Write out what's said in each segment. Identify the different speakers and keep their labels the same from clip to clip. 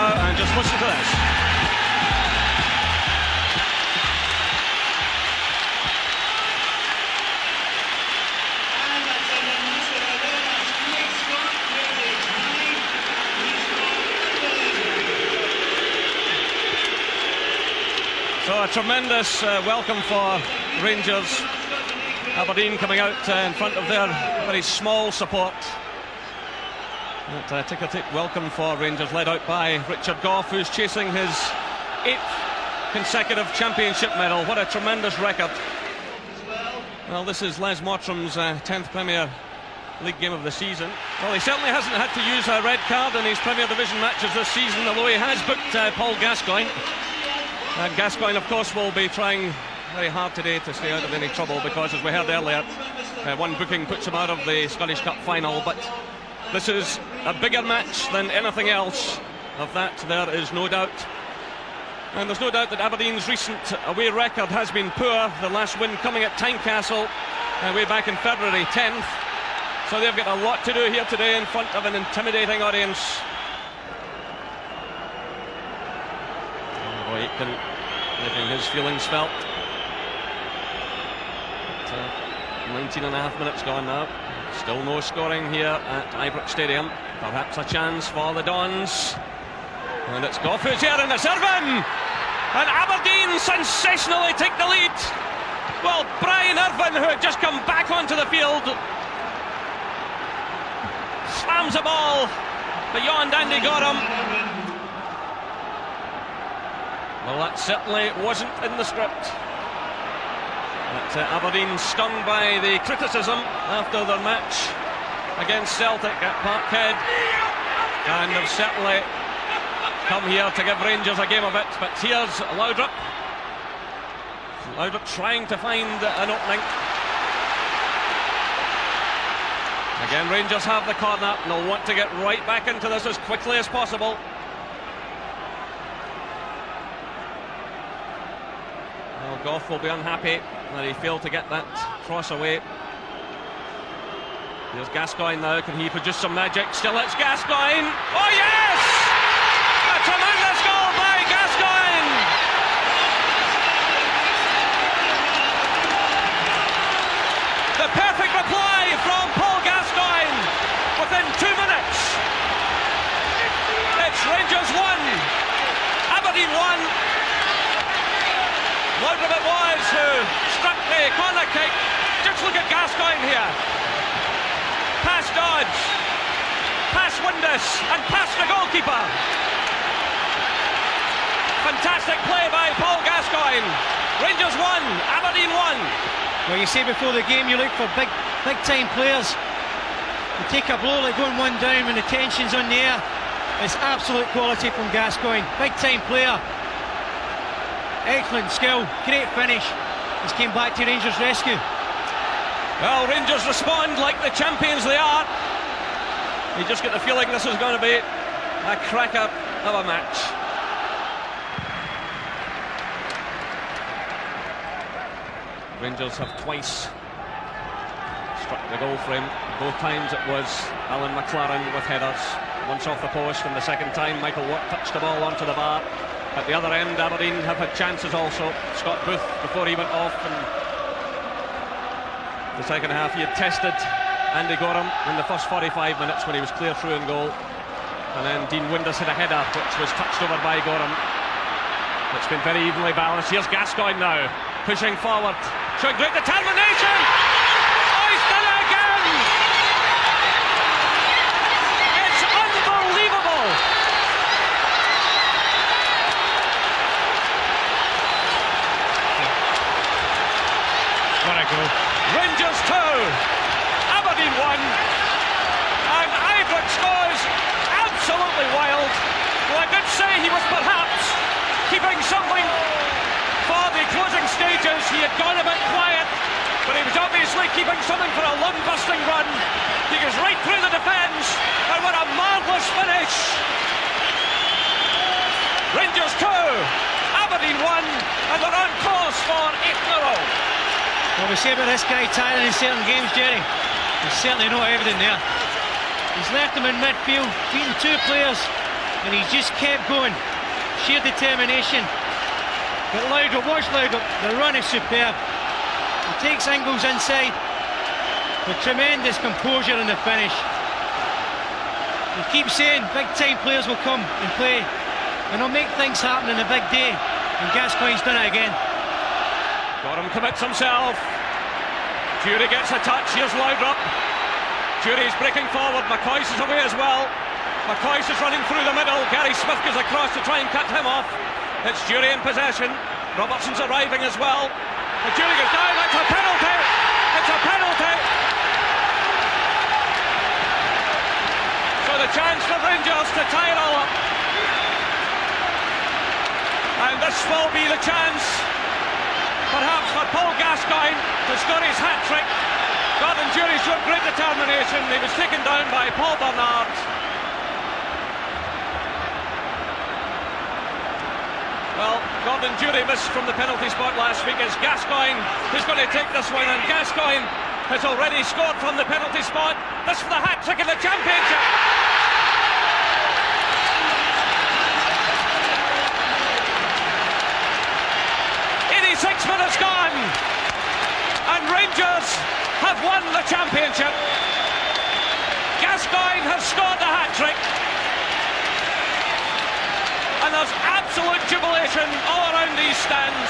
Speaker 1: now, and just listen to this. So a tremendous welcome for Rangers. Aberdeen coming out in front of their very small support. Ticker-tape welcome for Rangers, led out by Richard Gough, who's chasing his 8th consecutive championship medal. What a tremendous record. Well, this is Les Mottram's 10th Premier League game of the season. Well, he certainly hasn't had to use a red card in his Premier Division matches this season, although he has booked Paul Gascoigne. Gascoigne, of course, will be trying very hard today to stay out of any trouble, because, as we heard earlier, one booking puts him out of the Scottish Cup final. But this is a bigger match than anything else. Of that, there is no doubt. And there's no doubt that Aberdeen's recent away record has been poor. The last win coming at Tynecastle way back in February 10th. So they've got a lot to do here today in front of an intimidating audience. Aitken making his feelings felt. 19.5 minutes gone now. Still no scoring here at Ibrox Stadium. Perhaps a chance for the Dons. And it's Gough who's here, and it's Irvine! And Aberdeen sensationally take the lead. Well, Brian Irvine, who had just come back onto the field, slams a ball beyond Andy Gorham. Well, that certainly wasn't in the script. But Aberdeen stung by the criticism after their match against Celtic at Parkhead, and have certainly come here to give Rangers a game of it. But here's Laudrup. Laudrup trying to find an opening. Again, Rangers have the corner, and they'll want to get right back into this as quickly as possible. Well, Gough will be unhappy that he failed to get that cross away. Here's Gascoigne now. Can he produce some magic? Still it's Gascoigne. Oh yes! A tremendous goal by Gascoigne! The perfect reply from Paul Gascoigne within 2 minutes. It's Rangers 1, Aberdeen 1. Laudrup it was who struck the corner kick. Just look at Gascoigne here. Past Dodds, past Windus, and past the goalkeeper. Fantastic play by Paul Gascoigne. Rangers 1, Aberdeen 1.
Speaker 2: Well, you say before the game you look for big time players to take a blow like going one down when the tension's on the air. It's absolute quality from Gascoigne. Big time player. Excellent skill, great finish. He's came back to Rangers' rescue.
Speaker 1: Well, Rangers respond like the champions they are. You just get the feeling this is going to be a cracker of a match. Rangers have twice struck the goal frame. Both times it was Alan McLaren with headers. Once off the post, and the second time Michael Watt touched the ball onto the bar. At the other end, Aberdeen have had chances also. Scott Booth, before he went off in the second half, he had tested Andy Gorham in the first 45 minutes when he was clear through in goal. And then Dean Windus hit a header which was touched over by Gorham. It's been very evenly balanced. Here's Gascoigne now, pushing forward, showing great determination. Oh, he's done it again! It's unbelievable! What a goal. Rangers 2, Aberdeen 1, and Ibrox scores absolutely wild. Well, I did say he was perhaps keeping something for the closing stages. He had gone a bit quiet, but he was obviously keeping something for a lung-busting run. He goes right through the defence, and what a marvellous finish. Rangers 2, Aberdeen 1, and they're on course for 8th in a row.
Speaker 2: Well, we say about this guy tiring in certain games, Jerry. There's certainly no evidence there. He's left him in midfield, beaten 2 players, and he's just kept going. Sheer determination. But Laudrup, watch Laudrup, the run is superb. He takes Ingles inside with tremendous composure in the finish. He keeps saying big time players will come and play, and they'll make things happen in a big day, and Gascoigne's done it again.
Speaker 1: Gorham commits himself. Jury gets a touch. Here's Laudrup. Jury's breaking forward. McCoy's is away as well. McCoy's is running through the middle. Gary Smith goes across to try and cut him off. It's Jury in possession. Robertson's arriving as well. But Jury goes down. It's a penalty. It's a penalty. So the chance for Rangers to tie it all up. And this will be the chance, perhaps, for Paul Gascoigne to score his hat-trick. Gordon Jury showed great determination. He was taken down by Paul Bernard. Well, Gordon Jury missed from the penalty spot last week. It's Gascoigne who's going to take this one, and Gascoigne has already scored from the penalty spot. This for the hat-trick in the Championship. Minutes gone, and Rangers have won the Championship. Gascoigne has scored the hat-trick, and there's absolute jubilation all around these stands.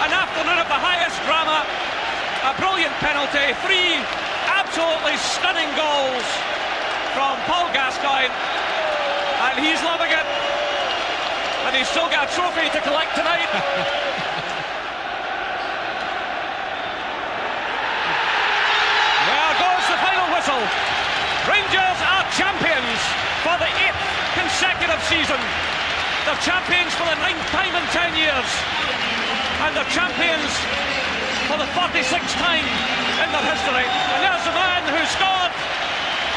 Speaker 1: An afternoon of the highest drama, a brilliant penalty, 3 absolutely stunning goals from Paul Gascoigne, and he's loving it. And he's still got a trophy to collect tonight. There goes the final whistle. Rangers are champions for the 8th consecutive season. They're champions for the 9th time in 10 years. And they're champions for the 46th time in their history. And there's the man who scored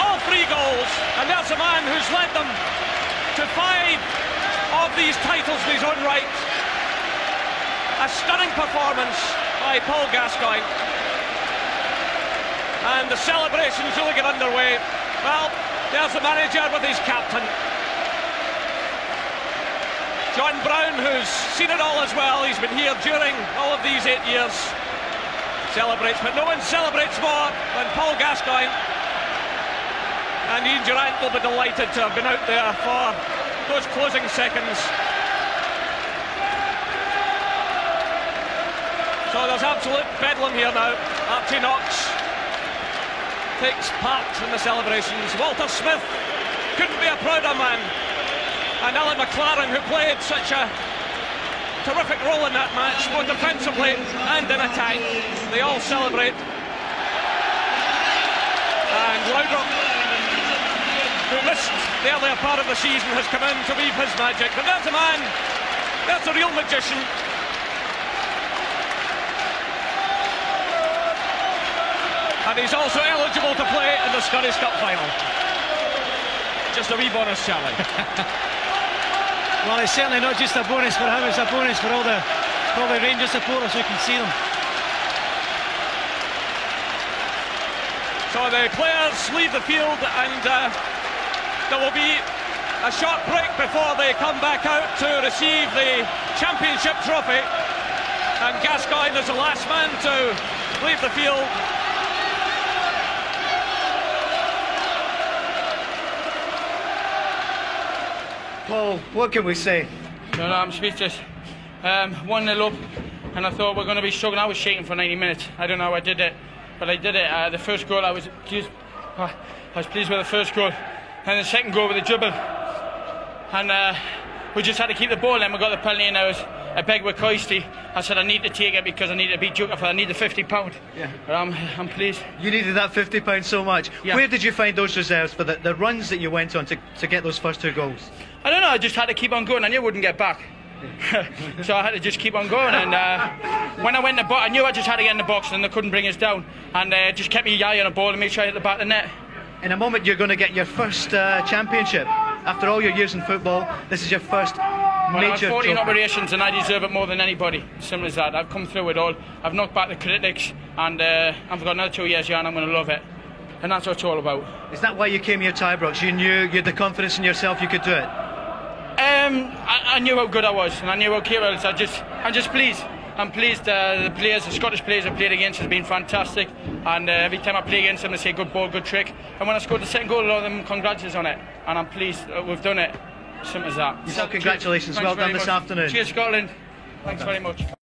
Speaker 1: all 3 goals. And there's the man who's led them to 5 of these titles in his own right. A stunning performance by Paul Gascoigne, and the celebrations really get underway. Well, there's the manager with his captain, John Brown, who's seen it all as well. He's been here during all of these 8 years. Celebrates, but no one celebrates more than Paul Gascoigne, and Ian Durant will be delighted to have been out there for those closing seconds. So there's absolute bedlam here now. Archie Knox takes part in the celebrations. Walter Smith couldn't be a prouder man. And Alan McLaren, who played such a terrific role in that match, both defensively and in attack. They all celebrate. And Laudrup, who missed the earlier part of the season, has come in to weave his magic. But there's a man, there's a real magician. And he's also eligible to play in the Scottish Cup final. Just a wee bonus, Charlie.
Speaker 2: Well, it's certainly not just a bonus for him, it's a bonus for all the probably Rangers supporters who can see them.
Speaker 1: So the players leave the field, and there will be a short break before they come back out to receive the Championship trophy. And Gascoigne is the last man to leave the field.
Speaker 3: Paul, what can we say?
Speaker 4: No, I'm speechless. 1-0 up, and I thought we're going to be struggling. I was shaking for 90 minutes. I don't know how I did it, but I did it. The first goal, I was pleased with the first goal, and the second goal with the dribble. And we just had to keep the ball. Then we got the penalty, and I begged with Coisty. I said I need to take it because I need to beat Juker. I need the £50.
Speaker 3: Yeah.
Speaker 4: But I'm pleased.
Speaker 3: You needed that £50 so much.
Speaker 4: Yeah.
Speaker 3: Where did you find those reserves for the runs that you went on to get those first 2 goals?
Speaker 4: I don't know, I just had to keep on going. I knew I wouldn't get back. So I had to just keep on going. And when I went in the box, I knew I just had to get in the box and they couldn't bring us down. And just kept me eye on the ball and make sure I hit the back of the net.
Speaker 3: In a moment, you're going to get your first championship. After all your years in football, this is your first major
Speaker 4: I've 14
Speaker 3: trophy.
Speaker 4: operations and I deserve it more than anybody. Simple as that. I've come through it all. I've knocked back the critics, and I've got another 2 years here and I'm going to love it. and that's what it's all about.
Speaker 3: Is that why you came here, Ibrox? You knew you had the confidence in yourself you could do it?
Speaker 4: I knew how good I was, and I knew how capable. I'm just pleased. I'm pleased. The players, the Scottish players I played against, has been fantastic. And every time I play against them, they say good ball, good trick. And when I scored the second goal, a lot of them congratulated on it. And I'm pleased that we've done it. Simple as that.
Speaker 3: So congratulations. Well done this afternoon.
Speaker 4: Cheers, Scotland. Thanks very much.